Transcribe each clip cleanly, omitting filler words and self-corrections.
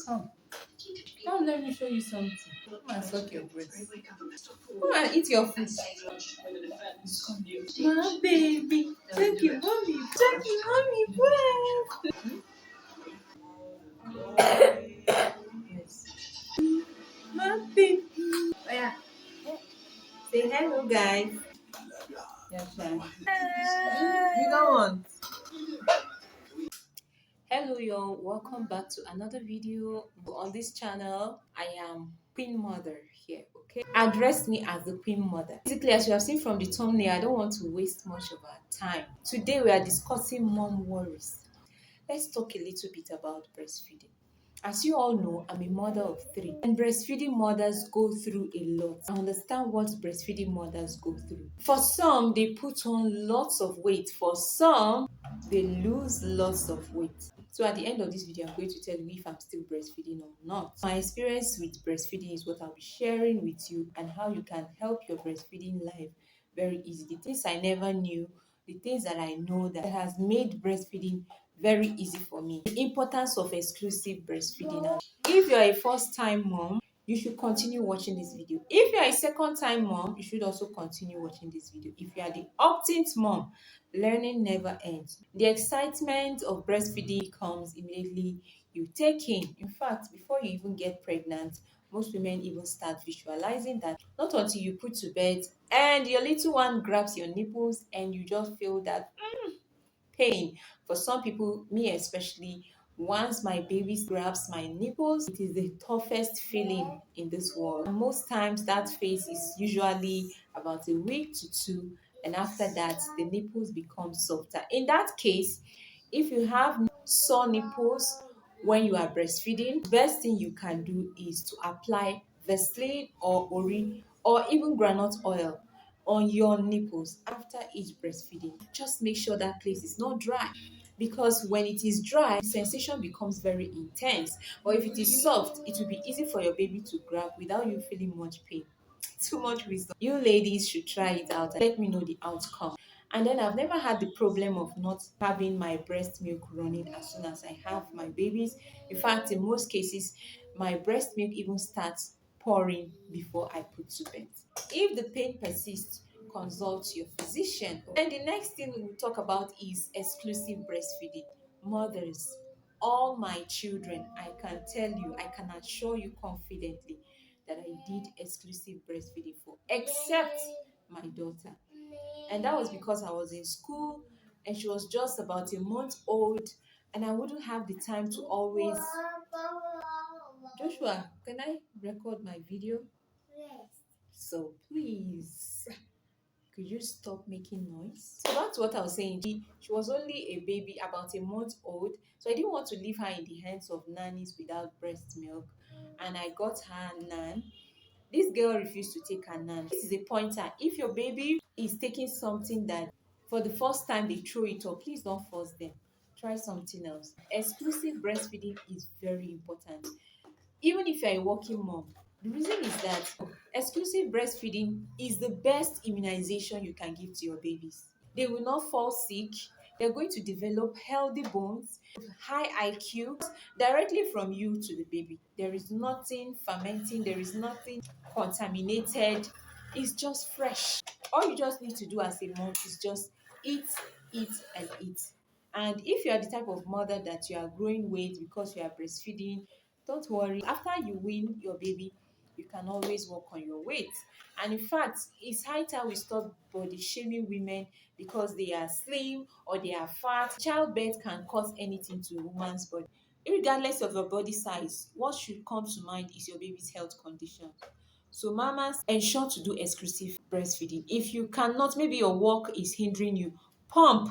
Come. Come, let me show you something. Come and suck your breast. Come and eat your food. Come. My baby. Thank you, mommy. Thank you, mommy. Breast. Yes. My baby. Oh, yeah. Say hello, guys. Yes, sir. You don't want. Hello y'all, welcome back to another video on this channel. I am Queen Mother here, okay? Address me as the Queen Mother. Basically, as you have seen from the thumbnail, I don't want to waste much of our time. Today we are discussing mom worries. Let's talk a little bit about breastfeeding. As you all know, I'm a mother of 3, and breastfeeding mothers go through a lot. I understand what breastfeeding mothers go through. For some, they put on lots of weight. For some, they lose lots of weight. So at the end of this video, I'm going to tell you if I'm still breastfeeding or not. My experience with breastfeeding is what I'll be sharing with you, and how you can help your breastfeeding life very easy. The things I never knew, the things that I know that has made breastfeeding very easy for me. The importance of exclusive breastfeeding. If you're a first-time mom, you should continue watching this video. If you're a second-time mom, you should also continue watching this video. If you are the optant mom, learning never ends. The excitement of breastfeeding comes immediately you take in. In fact, before you even get pregnant, most women even start visualizing that. Not until you put to bed and your little one grabs your nipples and you just feel that pain. For some people, me especially, once my baby grabs my nipples, it is the toughest feeling in this world. And most times that phase is usually about a week to 2, and after that the nipples become softer. In that case, if you have sore nipples when you are breastfeeding, the best thing you can do is to apply Vaseline or Ori or even groundnut oil on your nipples after each breastfeeding. Just make sure that place is not dry, because when it is dry, the sensation becomes very intense. But if it is soft, it will be easy for your baby to grab without you feeling much pain. Too much wisdom. You ladies should try it out and let me know the outcome. And then I've never had the problem of not having my breast milk running as soon as I have my babies. In fact, in most cases, my breast milk even starts pouring before I put to bed. If the pain persists, consult your physician. And the next thing we will talk about is exclusive breastfeeding. Mothers, all my children, I can tell you, I can assure you confidently that I did exclusive breastfeeding for, except my daughter. And that was because I was in school and she was just about a month old, and I wouldn't have the time to always. Joshua, can I record my video? Yes. So please, could you stop making noise? So that's what I was saying. She was only a baby, about a month old. So I didn't want to leave her in the hands of nannies without breast milk. And I got her nan. This girl refused to take her nan. This is a pointer. If your baby is taking something that for the first time they throw it up, please don't force them. Try something else. Exclusive breastfeeding is very important. Even if you're a working mom, the reason is that exclusive breastfeeding is the best immunization you can give to your babies. They will not fall sick. They're going to develop healthy bones, high IQ, directly from you to the baby. There is nothing fermenting, there is nothing contaminated. It's just fresh. All you just need to do as a mom is just eat, eat, and eat. And if you are the type of mother that you are growing weight because you are breastfeeding, don't worry. After you wean your baby, you can always work on your weight. And in fact, it's high time we stop body shaming women because they are slim or they are fat. Childbirth can cause anything to a woman's body. Regardless of your body size, what should come to mind is your baby's health condition. So mamas, ensure to do exclusive breastfeeding. If you cannot, maybe your work is hindering you, pump.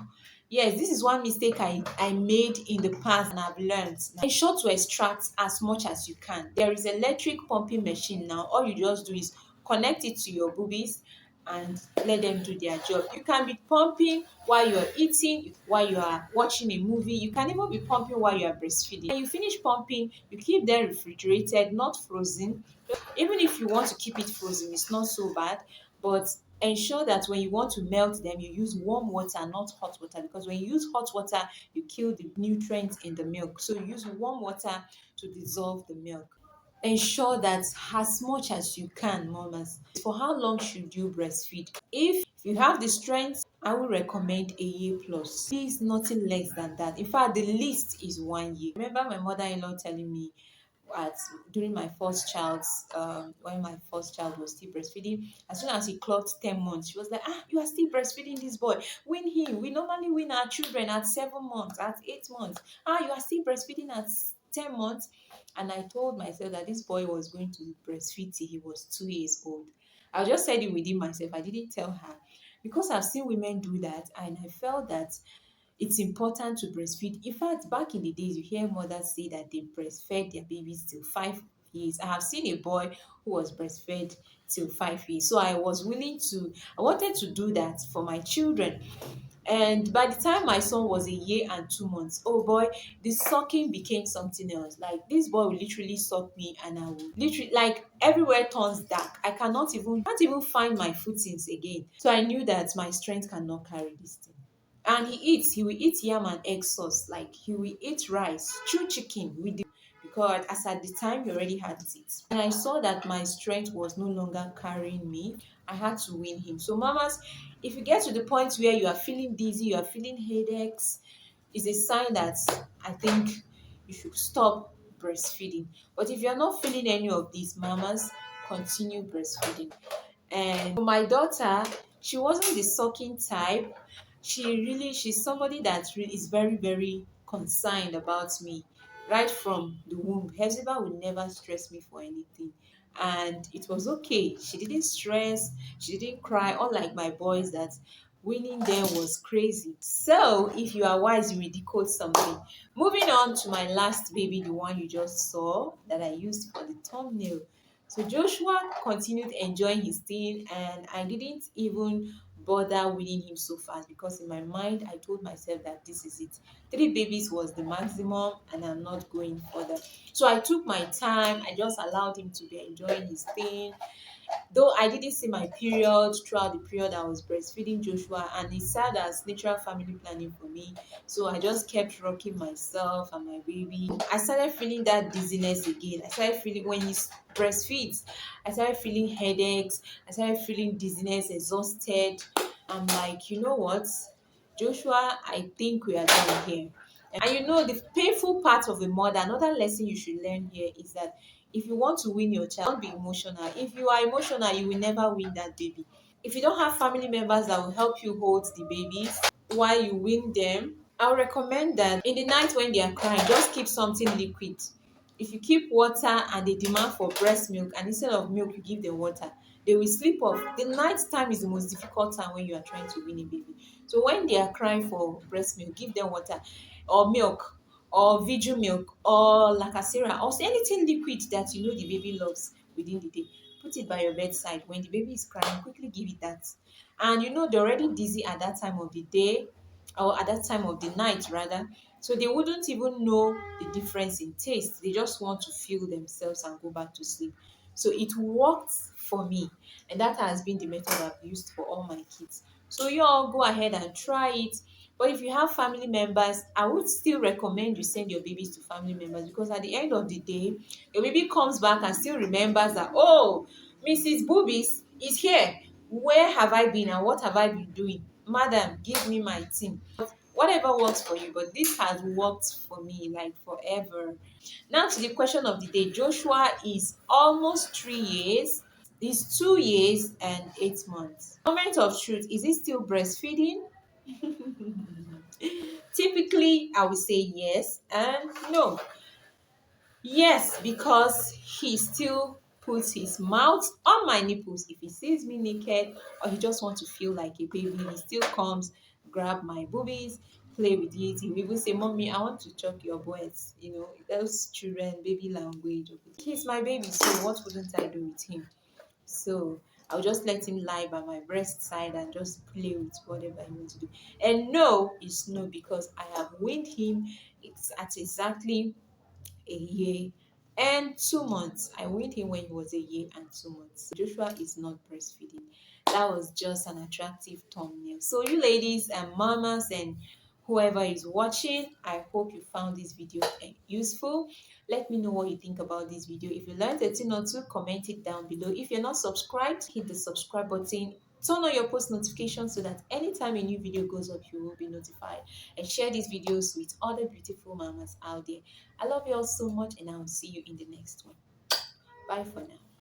Yes, this is one mistake I made in the past and I've learned. Ensure to extract as much as you can. There is electric pumping machine now. All you just do is connect it to your boobies and let them do their job. You can be pumping while you're eating, while you are watching a movie. You can even be pumping while you are breastfeeding. When you finish pumping, you keep them refrigerated, not frozen. Even if you want to keep it frozen, it's not so bad, but ensure that when you want to melt them, you use warm water, not hot water, because when you use hot water, you kill the nutrients in the milk. So use warm water to dissolve the milk. Ensure that as much as you can, mamas, for how long should you breastfeed? If you have the strength, I would recommend a year plus. Please, nothing less than that. In fact, the least is 1 year. I remember my mother-in-law telling me at during my first child's when my first child was still breastfeeding, as soon as he clocked 10 months, she was like, you are still breastfeeding this boy, wean him. We normally wean our children at 7 months, at 8 months. You are still breastfeeding at 10 months. And I told myself that this boy was going to breastfeed till he was 2 years old. I just said it within myself. I didn't tell her, because I've seen women do that, and I felt that it's important to breastfeed. In fact, back in the days, you hear mothers say that they breastfed their babies till 5 years. I have seen a boy who was breastfed till 5 years. So I wanted to do that for my children. And by the time my son was a year and 2 months, oh boy, the sucking became something else. Like, this boy will literally suck me, and I will literally, like, everywhere turns dark. I can't even find my footings again. So I knew that my strength cannot carry this thing. And he will eat yam and egg sauce. Like, he will eat rice, chew chicken with the, because as at the time he already had it. And I saw that my strength was no longer carrying me. I had to wean him. So mamas, if you get to the point where you are feeling dizzy, you are feeling headaches, it's a sign that I think you should stop breastfeeding. But if you're not feeling any of these, mamas, continue breastfeeding. And for my daughter, she wasn't the sucking type. She's somebody that really is very, very concerned about me right from the womb. Hepzibah would never stress me for anything. And it was okay. She didn't stress, she didn't cry, unlike my boys that winning them was crazy. So if you are wise, you will decode something. Moving on to my last baby, the one you just saw that I used for the thumbnail. So Joshua continued enjoying his thing, and I didn't even bother winning him so fast, because in my mind I told myself that this is it. 3 babies was the maximum, and I'm not going further. So I took my time. I just allowed him to be enjoying his thing. Though I didn't see my period throughout the period I was breastfeeding Joshua, and it served as natural family planning for me. So I just kept rocking myself and my baby. I started feeling that dizziness again. I started feeling, when he breastfeeds, I started feeling headaches. I started feeling dizziness, exhausted. I'm like, you know what, Joshua, I think we are done here. And you know, the painful part of a mother, another lesson you should learn here is that if you want to win your child, don't be emotional. If you are emotional, you will never win that baby. If you don't have family members that will help you hold the babies while you win them, I would recommend that in the night when they are crying, just keep something liquid. If you keep water and they demand for breast milk, and instead of milk you give them water, they will sleep off. The night time is the most difficult time when you are trying to win a baby. So when they are crying for breast milk, give them water or milk or vigil milk or lacasera or anything liquid that you know the baby loves within the day. Put it by your bedside. When the baby is crying, quickly give it that. And you know they're already dizzy at that time of the day, or at that time of the night rather. So they wouldn't even know the difference in taste. They just want to feel themselves and go back to sleep. So it worked for me, and that has been the method I've used for all my kids. So you all go ahead and try it. But if you have family members, I would still recommend you send your babies to family members, because at the end of the day, your baby comes back and still remembers that, oh, Mrs. Boobies is here. Where have I been and what have I been doing? Madam, give me my team. Whatever works for you, but this has worked for me like forever. Now to the question of the day. Joshua is almost 3 years. He's 2 years and 8 months. Moment of truth, is he still breastfeeding? Typically, I would say yes and no. Yes, because he still puts his mouth on my nipples. If he sees me naked or he just wants to feel like a baby, he still comes, grab my boobies, play with it. He will even say, Mommy, I want to choke your boys. You know, those children, baby language. He's my baby, so what wouldn't I do with him? So I'll just let him lie by my breast side and just play with whatever he wants to do. And no is no, because I have weaned him. It's at exactly a year and 2 months. I weaned him when he was a year and 2 months. Joshua is not breastfeeding. That was just an attractive thumbnail. So you ladies and mamas and whoever is watching, I hope you found this video useful. Let me know what you think about this video. If you learned a thing or two, comment it down below. If you're not subscribed, hit the subscribe button. Turn on your post notifications so that anytime a new video goes up, you will be notified. And share these videos with other beautiful mamas out there. I love you all so much, and I will see you in the next one. Bye for now.